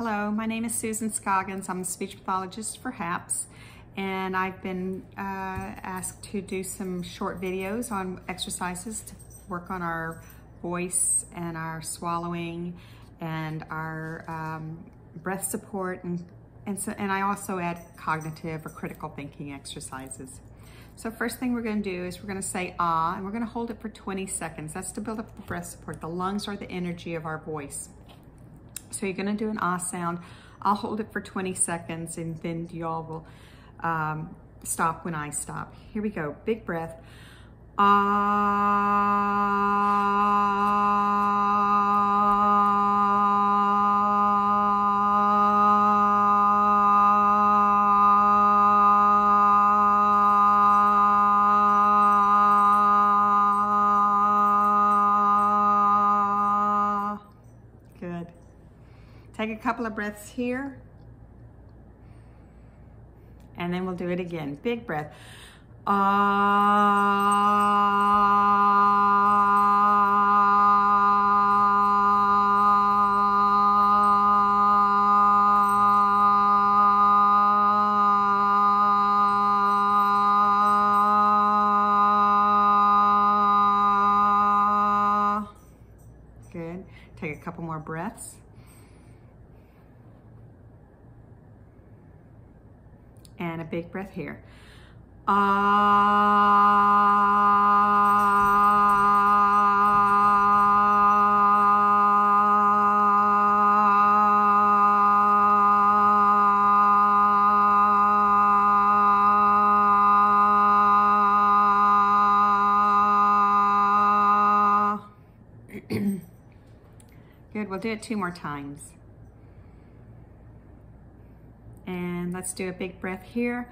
Hello, my name is Susan Scoggins. I'm a speech pathologist for HAPS, and I've been asked to do some short videos on exercises to work on our voice and our swallowing and our breath support, and I also add cognitive or critical thinking exercises. So first thing we're going to do is we're going to say ah, and we're going to hold it for 20 seconds. That's to build up the breath support. The lungs are the energy of our voice. So you're going to do an ah sound. I'll hold it for 20 seconds and then y'all will stop when I stop. Here we go. Big breath. Good. Take a couple of breaths here, and then we'll do it again. Big breath. Good. Take a couple more breaths. And a big breath here. Good, we'll do it 2 more times. And let's do a big breath here.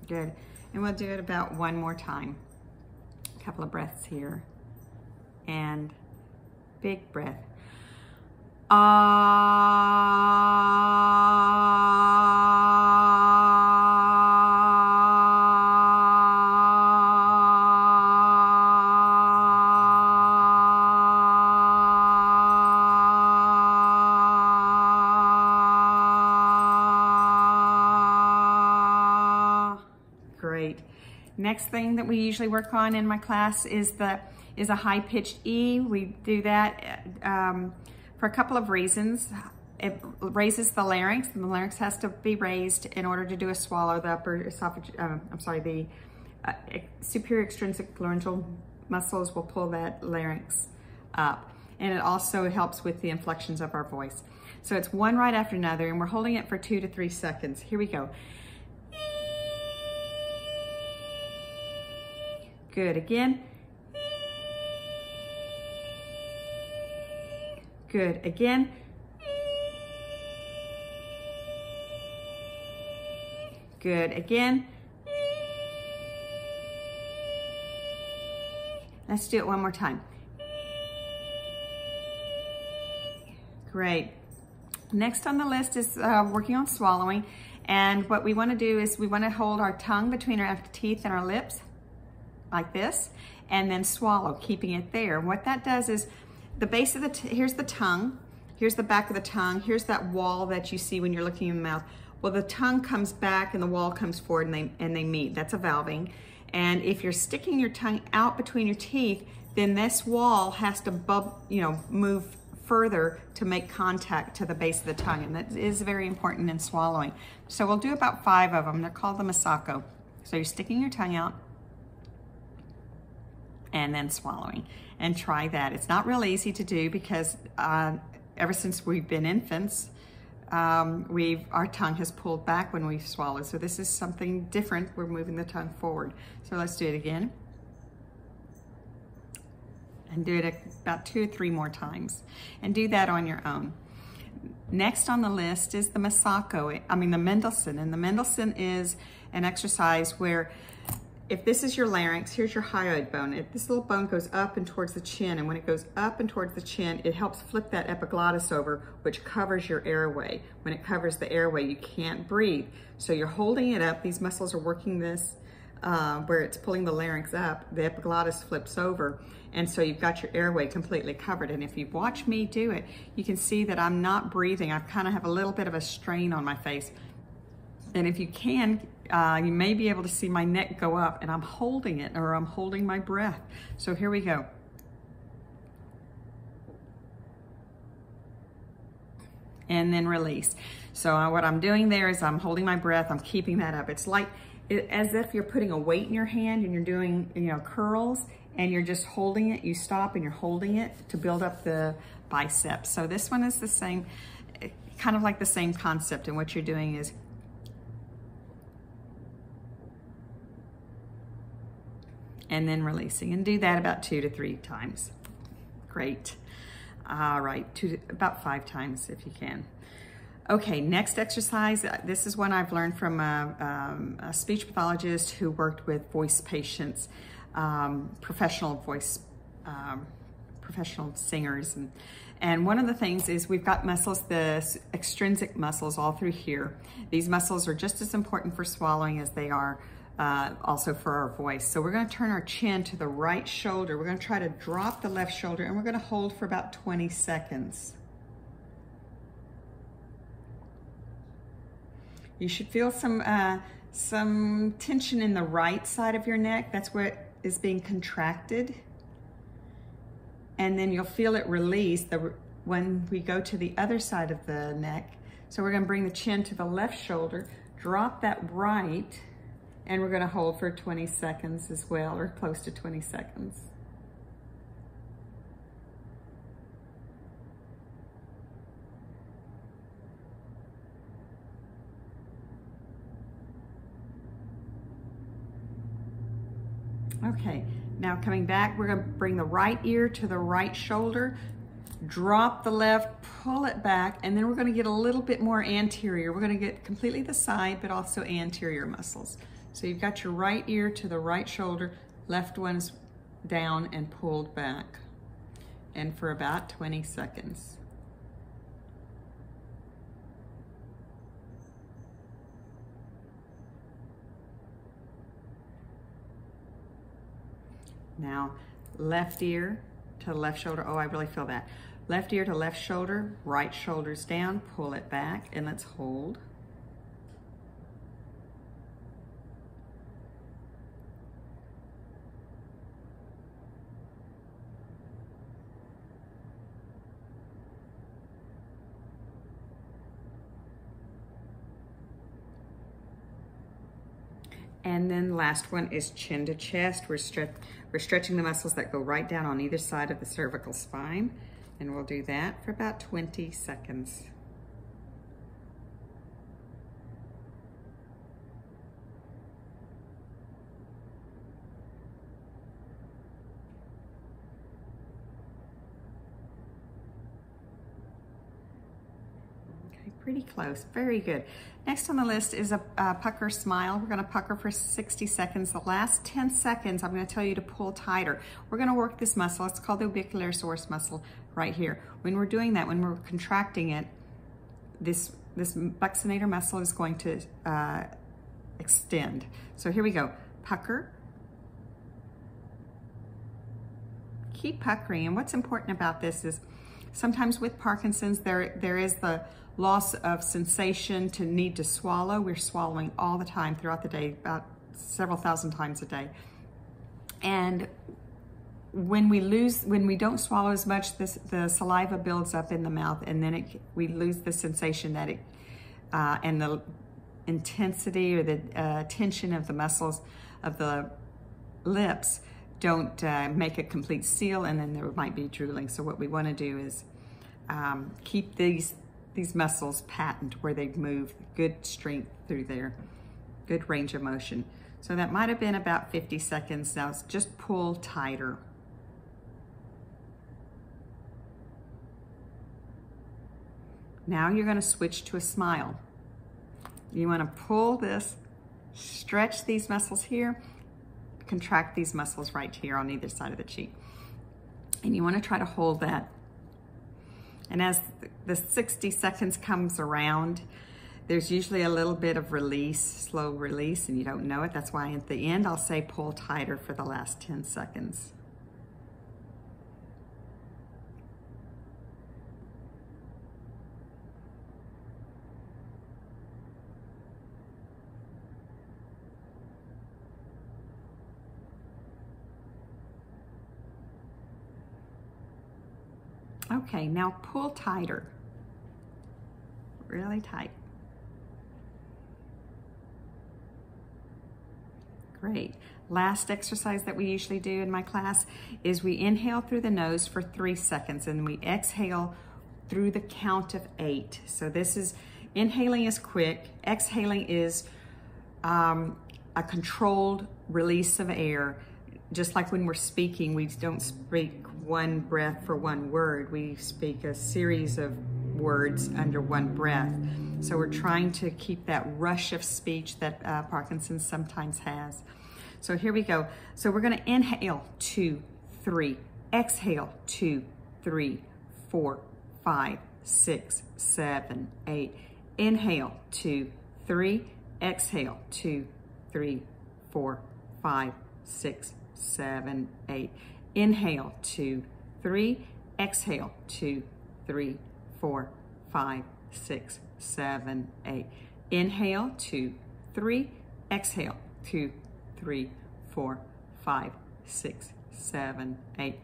Good. And we'll do it about 1 more time. A couple of breaths here. And big breath. Great. Next thing that we usually work on in my class is a high-pitched E. We do that for a couple of reasons. It raises the larynx, and the larynx has to be raised in order to do a swallow. The upper the superior extrinsic laryngeal muscles will pull that larynx up. And it also helps with the inflections of our voice. So it's one right after another, and we're holding it for 2 to 3 seconds. Here we go. Good, again. Good, again. Good, again. Let's do it 1 more time. Great. Next on the list is working on swallowing. And what we want to do is we want to hold our tongue between our teeth and our lips, like this, and then swallow, keeping it there. And what that does is the base of here's the tongue, here's the back of the tongue, here's that wall that you see when you're looking in the mouth. Well, the tongue comes back and the wall comes forward, and they meet. That's a valving. And if you're sticking your tongue out between your teeth, then this wall has to move further to make contact to the base of the tongue, and that is very important in swallowing. So we'll do about 5 of them. They're called the Masako. So you're sticking your tongue out and then swallowing, and try that. It's not real easy to do because ever since we've been infants, our tongue has pulled back when we swallow. So this is something different. We're moving the tongue forward. So let's do it again. And do it about 2 or 3 more times. And do that on your own. Next on the list is the Masako, the Mendelssohn. And the Mendelssohn is an exercise where if this is your larynx, here's your hyoid bone. This little bone goes up and towards the chin, and when it goes up and towards the chin, it helps flip that epiglottis over, which covers your airway. When it covers the airway, you can't breathe. So you're holding it up. These muscles are working this, where it's pulling the larynx up, the epiglottis flips over, and so you've got your airway completely covered. And if you've watched me do it, you can see that I'm not breathing. I kind of have a little bit of a strain on my face. And if you can, you may be able to see my neck go up, and I'm holding it, or I'm holding my breath. So here we go. And then release. So what I'm doing there is I'm holding my breath, I'm keeping that up. It's like, as if you're putting a weight in your hand and you're doing, curls, and you're just holding it. You stop and you're holding it to build up the biceps. So this one is the same, kind of like the same concept, and what you're doing is and then releasing, and do that about 2 to 3 times. Great. All right, about 5 times if you can. Okay, next exercise. This is one I've learned from a speech pathologist who worked with voice patients, professional singers. And one of the things is we've got muscles, the extrinsic muscles all through here. These muscles are just as important for swallowing as they are also for our voice. So we're going to turn our chin to the right shoulder. We're going to try to drop the left shoulder, and we're going to hold for about 20 seconds. You should feel some tension in the right side of your neck. That's what is being contracted. And then you'll feel it release when we go to the other side of the neck. So we're going to bring the chin to the left shoulder, drop that right, and we're going to hold for 20 seconds as well, or close to 20 seconds. Okay, now coming back, we're going to bring the right ear to the right shoulder, drop the left, pull it back, and then we're going to get a little bit more anterior. We're going to get completely the side, but also anterior muscles. So you've got your right ear to the right shoulder, left one's down and pulled back, and for about 20 seconds. Now, left ear to left shoulder. Oh, I really feel that. Left ear to left shoulder, right shoulder's down, pull it back, and let's hold. And then last one is chin to chest. We're stretching the muscles that go right down on either side of the cervical spine. And we'll do that for about 20 seconds. Pretty close, very good. Next on the list is a pucker smile. We're gonna pucker for 60 seconds. The last 10 seconds, I'm gonna tell you to pull tighter. We're gonna work this muscle. It's called the orbicularis muscle right here. When we're doing that, when we're contracting it, this buccinator muscle is going to extend. So here we go, pucker. Keep puckering, and what's important about this is sometimes with Parkinson's, there is the loss of sensation to need to swallow. We're swallowing all the time throughout the day, about several thousand times a day. And when we don't swallow as much, the saliva builds up in the mouth, and then we lose the sensation that and the intensity or the tension of the muscles of the lips don't make a complete seal, and then there might be drooling. So what we want to do is keep these muscles patent where they move, good strength through there, good range of motion. So that might have been about 50 seconds. Now just pull tighter. Now you're going to switch to a smile. You want to pull this, stretch these muscles here, contract these muscles right here on either side of the cheek. And you want to try to hold that. And as the 60 seconds comes around, there's usually a little bit of release, slow release, and you don't know it. That's why at the end, I'll say pull tighter for the last 10 seconds. Okay, now pull tighter, really tight. Great. Last exercise that we usually do in my class is we inhale through the nose for 3 seconds and we exhale through the count of 8. So this is, inhaling is quick, exhaling is a controlled release of air. Just like when we're speaking, we don't speak one breath for one word. We speak a series of words under one breath. So we're trying to keep that rush of speech that Parkinson's sometimes has. So here we go. So we're going to inhale 2, 3, exhale 2, 3, 4, 5, 6, 7, 8. Inhale 2, 3, exhale 2, 3, 4, 5, 6, 7, 8. Inhale 2, 3, exhale 2, 3, 4, 5, 6, 7, 8. Inhale 2, 3, exhale 2, 3, 4, 5, 6, 7, 8.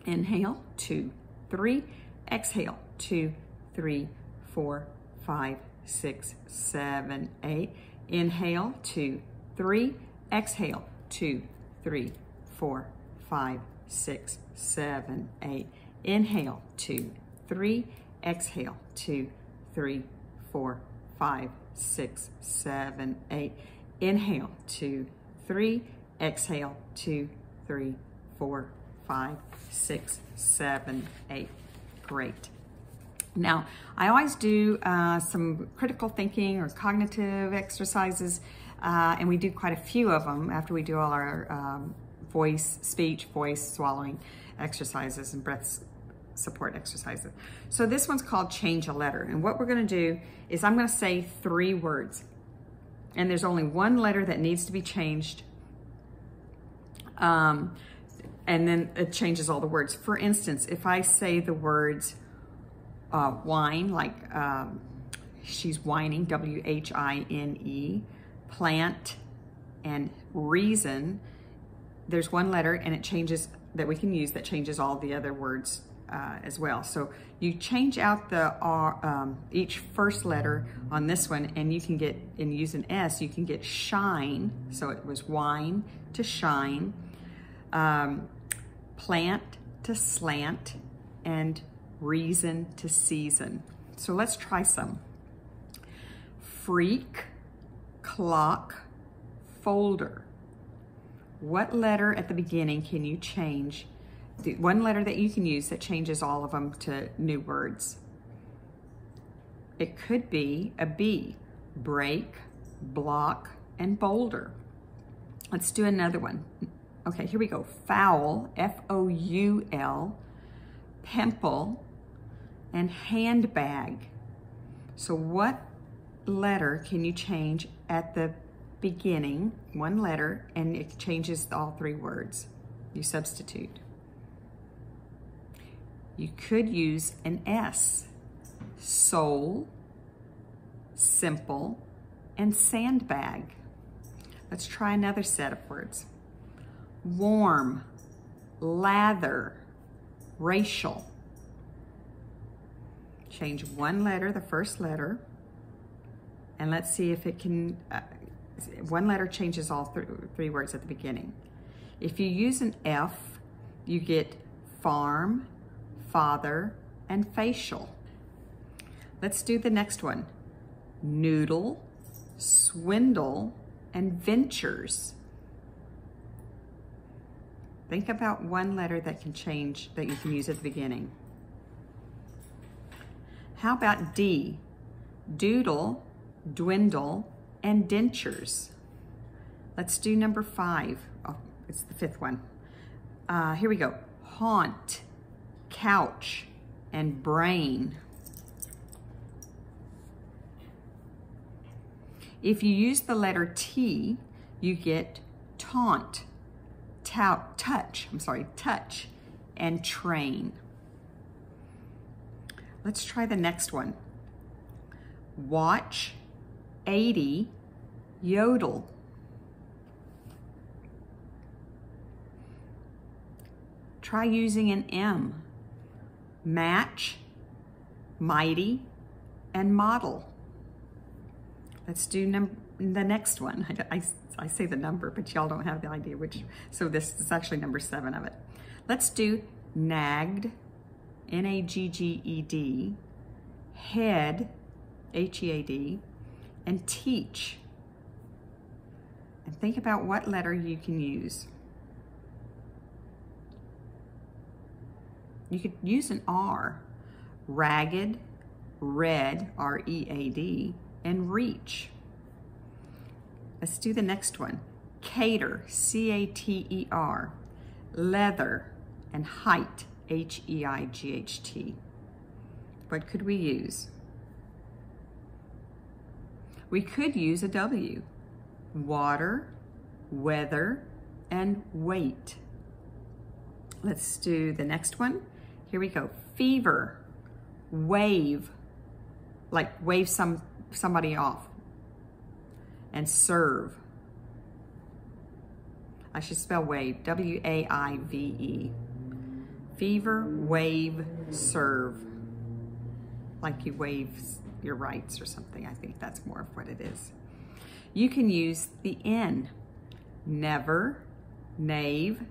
Inhale 2, 3, exhale 2, 3, 4, 5, 6, 7, 8. Inhale 2, 3, exhale 2, 3, 4, 5, 6, 7, 8. Inhale 2, 3, exhale 2, 3, 4, 5, 6, 7, 8. Inhale 2, 3, exhale 2, 3, 4, 5, 6, 7, 8. Great. Now, I always do some critical thinking or cognitive exercises, and we do quite a few of them after we do all our voice, swallowing exercises and breath support exercises. So this one's called change a letter. And what we're going to do is I'm going to say 3 words. And there's only one letter that needs to be changed. And then it changes all the words. For instance, if I say the words whine, like she's whining, W-H-I-N-E, plant, and reason, there's one letter and it changes, that we can use, that changes all the other words as well. So you change out the each first letter on this one, and you can get, and use an S, you can get shine. So it was whine to shine, plant to slant, and reason to season. So let's try some. Freak, clock, folder. What letter at the beginning can you change? The one letter that you can use that changes all of them to new words. It could be a B. Break, block, and boulder. Let's do another one. Okay, here we go. Foul, F-O-U-L, pimple, and handbag. So what letter can you change at the beginning, one letter, and it changes all 3 words? You substitute. You could use an S. Soul, simple, and sandbag. Let's try another set of words. Warm, lather, racial. Change one letter, the first letter, and let's see if it can, one letter changes all 3 words at the beginning. If you use an F, you get farm, father, and facial. Let's do the next one. Noodle, swindle, and ventures. Think about one letter that can change, that you can use at the beginning. How about D? Doodle, dwindle, and dentures. Let's do number 5. Oh, it's the fifth one. Here we go. Haunt, couch, and brain. If you use the letter T, you get taunt, touch, and train. Let's try the next one. Watch, 80, yodel. Try using an M. Match, mighty, and model. Let's do the next one. I say the number, but y'all don't have the idea which, so this is actually number 7 of it. Let's do nagged, N-A-G-G-E-D, head, H-E-A-D, and teach. And think about what letter you can use. You could use an R. Ragged, red, R-E-A-D, and reach. Let's do the next one. Cater, C-A-T-E-R, leather, and height, H-E-I-G-H-T. What could we use? We could use a W. Water, weather, and weight. Let's do the next one. Here we go. Fever, wave, like wave somebody off, and serve. I should spell wave, W-A-I-V-E. Fever, wave, serve. Like you waive your rights or something. I think that's more of what it is. You can use the N. Never, knave,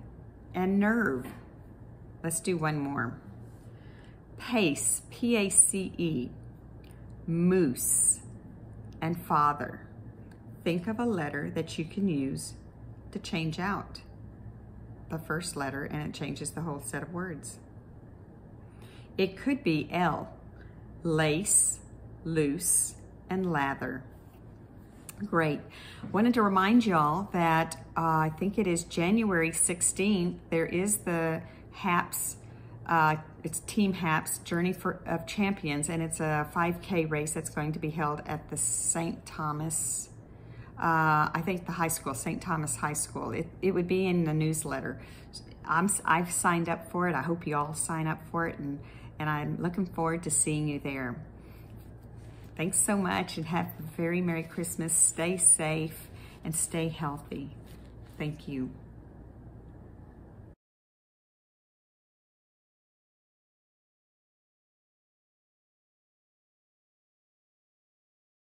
and nerve. Let's do one more. Pace, P-A-C-E, moose, and father. Think of a letter that you can use to change out the first letter, and it changes the whole set of words. It could be L, lace, loose, and lather. Great. Wanted to remind y'all that I think it is January 16th, there is the HAPS, it's Team HAPS Journey of Champions, and it's a 5K race that's going to be held at the St. Thomas, I think the high school, St. Thomas High School. It would be in the newsletter. I've signed up for it. I hope you all sign up for it, and I'm looking forward to seeing you there. Thanks so much, and have a very Merry Christmas. Stay safe and stay healthy. Thank you.